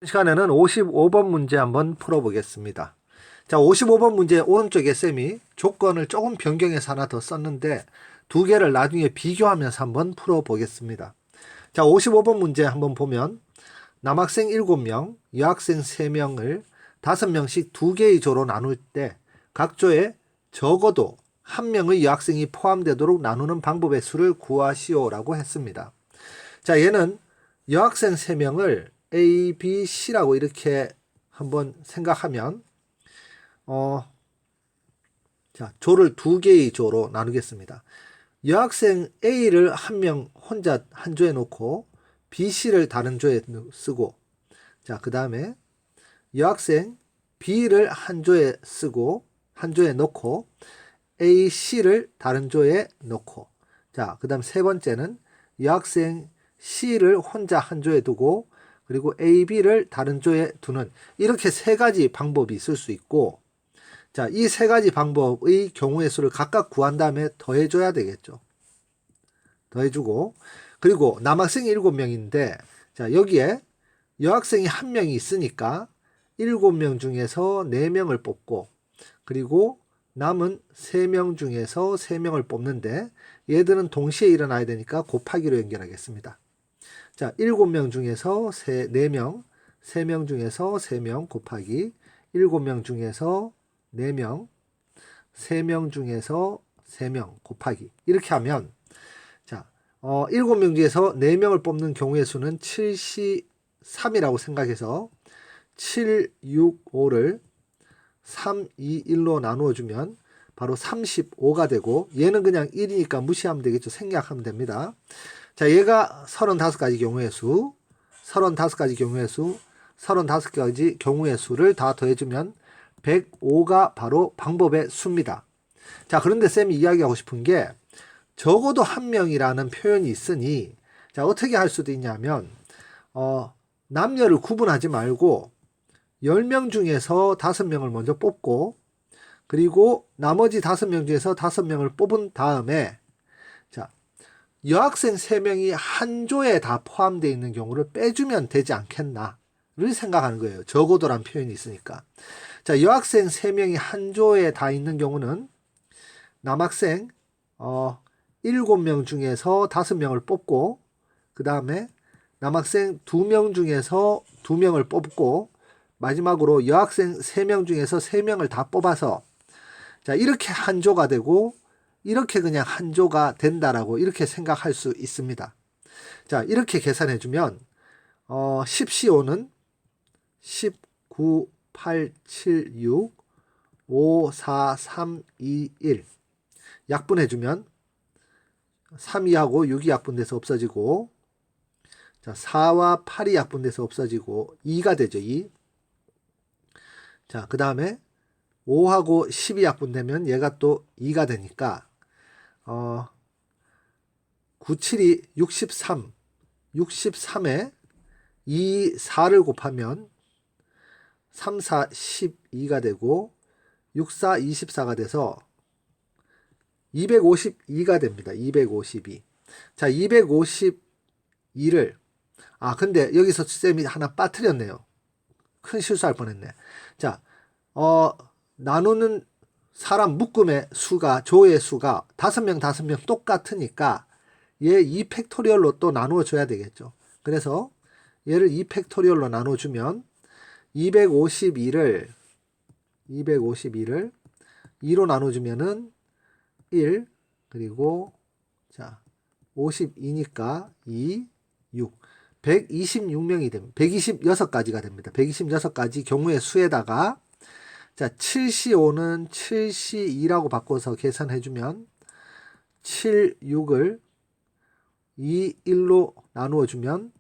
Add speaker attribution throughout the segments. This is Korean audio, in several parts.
Speaker 1: 시간에는 55번 문제 한번 풀어보겠습니다. 자, 55번 문제 오른쪽에 쌤이 조건을 조금 변경해서 하나 더 썼는데 두 개를 나중에 비교하면서 한번 풀어보겠습니다. 자, 55번 문제 한번 보면 남학생 7명, 여학생 3명을 5명씩 2개의 조로 나눌 때 각 조에 적어도 1명의 여학생이 포함되도록 나누는 방법의 수를 구하시오라고 했습니다. 자, 얘는 여학생 3명을 A, B, C라고 이렇게 한번 생각하면 자, 조를 2개의 조로 나누겠습니다. 여학생 A를 1명 혼자 한 조에 놓고 B, C를 다른 조에 쓰고, 자, 그 다음에 여학생 B를 한 조에 쓰고 한 조에 넣고 A, C를 다른 조에 넣고, 자, 그 다음 세 번째는 여학생 C를 혼자 한 조에 두고 그리고 A, B를 다른 조에 두는 이렇게 세 가지 방법이 있을 수 있고, 자, 이 세 가지 방법의 경우의 수를 각각 구한 다음에 더해줘야 되겠죠. 더해주고, 그리고 남학생이 7명인데, 자, 여기에 여학생이 1명이 있으니까 7명 중에서 4명을 뽑고, 그리고 남은 3명 중에서 3명을 뽑는데, 얘들은 동시에 일어나야 되니까 곱하기로 연결하겠습니다. 자, 7명 중에서 4명, 3명 중에서 3명 곱하기 7명 중에서 4명, 3명 중에서 3명 곱하기 이렇게 하면, 자, 7명 중에서 4명을 뽑는 경우의 수는 73이라고 생각해서 7, 6, 5를 3, 2, 1로 나누어주면 바로 35가 되고, 얘는 그냥 1이니까 무시하면 되겠죠. 생략하면 됩니다. 자, 얘가 35가지 경우의 수, 35가지 경우의 수, 35가지 경우의 수를 다 더해주면 105가 바로 방법의 수입니다. 자, 그런데 쌤이 이야기하고 싶은 게 적어도 1명이라는 표현이 있으니, 자, 어떻게 할 수도 있냐면 남녀를 구분하지 말고 10명 중에서 5명을 먼저 뽑고, 그리고 나머지 5명 중에서 5명을 뽑은 다음에, 자, 여학생 3명이 한 조에 다 포함되어 있는 경우를 빼주면 되지 않겠나를 생각하는 거예요. 적어도란 표현이 있으니까. 자, 여학생 3명이 한 조에 다 있는 경우는 남학생 7명 중에서 5명을 뽑고, 그 다음에 남학생 2명 중에서 2명을 뽑고, 마지막으로 여학생 3명 중에서 3명을 다 뽑아서, 자, 이렇게 한 조가 되고 이렇게 그냥 한 조가 된다라고 이렇게 생각할 수 있습니다. 자, 이렇게 계산해 주면 10CO는 19, 8, 7, 6, 5, 4, 3, 2, 1 약분해 주면 3, 2하고 6이 약분돼서 없어지고, 자, 4와 8이 약분돼서 없어지고 2가 되죠. 2. 자, 그 다음에 5하고 10이 약분되면 얘가 또 2가 되니까 9, 7이 63, 63에 2, 4를 곱하면 3, 4, 12가 되고 6, 4, 24가 돼서 252가 됩니다. 252. 자, 252를 근데 여기서 쌤이 하나 빠뜨렸네요. 큰 실수할 뻔했네. 자, 나누는 사람 묶음의 수가, 조의 수가 5명 똑같으니까 얘 2팩토리얼로 또 나누어줘야 되겠죠. 그래서 얘를 2팩토리얼로 나눠주면 252를 2로 나눠주면은 1, 그리고 자 52니까 2, 6, 126명이 됩니다. 126가지가 됩니다. 126가지 경우의 수에다가, 자, 7C5는 7C2라고 바꿔서 계산해주면 7, 6을 2, 1로 나누어주면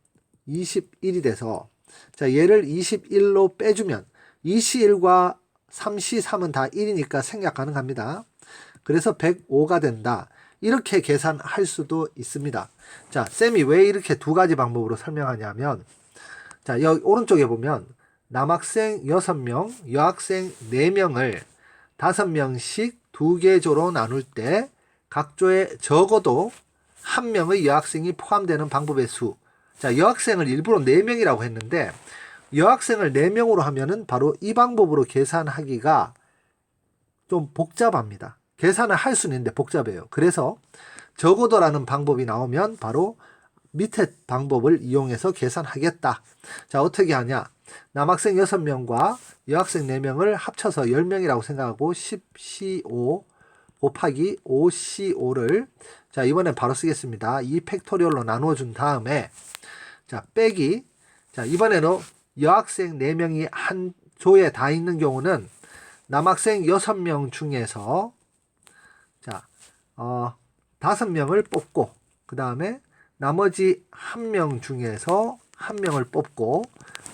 Speaker 1: 21이 돼서, 자, 얘를 21로 빼주면 2C1과 3C3은 다 1이니까 생략 가능합니다. 그래서 105가 된다. 이렇게 계산할 수도 있습니다. 자, 쌤이 왜 이렇게 두 가지 방법으로 설명하냐면, 자, 여기 오른쪽에 보면 남학생 6명, 여학생 4명을 5명씩 2개 조로 나눌 때 각 조에 적어도 1명의 여학생이 포함되는 방법의 수. 자, 여학생을 일부러 4명이라고 했는데 여학생을 4명으로 하면은 바로 이 방법으로 계산하기가 좀 복잡합니다. 계산을 할 수는 있는데 복잡해요. 그래서 적어도라는 방법이 나오면 바로 밑에 방법을 이용해서 계산하겠다. 자, 어떻게 하냐? 남학생 6명과 여학생 4명을 합쳐서 10명이라고 생각하고 10CO 곱하기 5CO 를 자, 이번엔 바로 쓰겠습니다. 2팩토리얼로 나누어 준 다음에 자, 빼기. 자, 이번에는 여학생 4명이 한 조에 다 있는 경우는 남학생 6명 중에서 자, 5명을 뽑고 그 다음에 나머지 1명 중에서 1명을 뽑고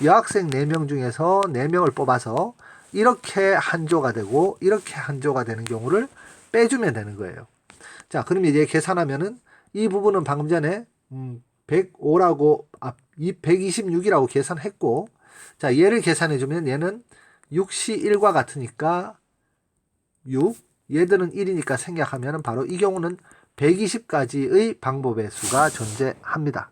Speaker 1: 여학생 4명 중에서 4명을 뽑아서 이렇게 한 조가 되고 이렇게 한 조가 되는 경우를 빼주면 되는 거예요. 자, 그럼 이제 계산하면은 이 부분은 방금 전에 105라고 126이라고 계산했고 자, 얘를 계산해 주면 얘는 6시 1과 같으니까 6 얘들은 1이니까 생략하면 바로 이 경우는 120가지의 방법의 수가 존재합니다.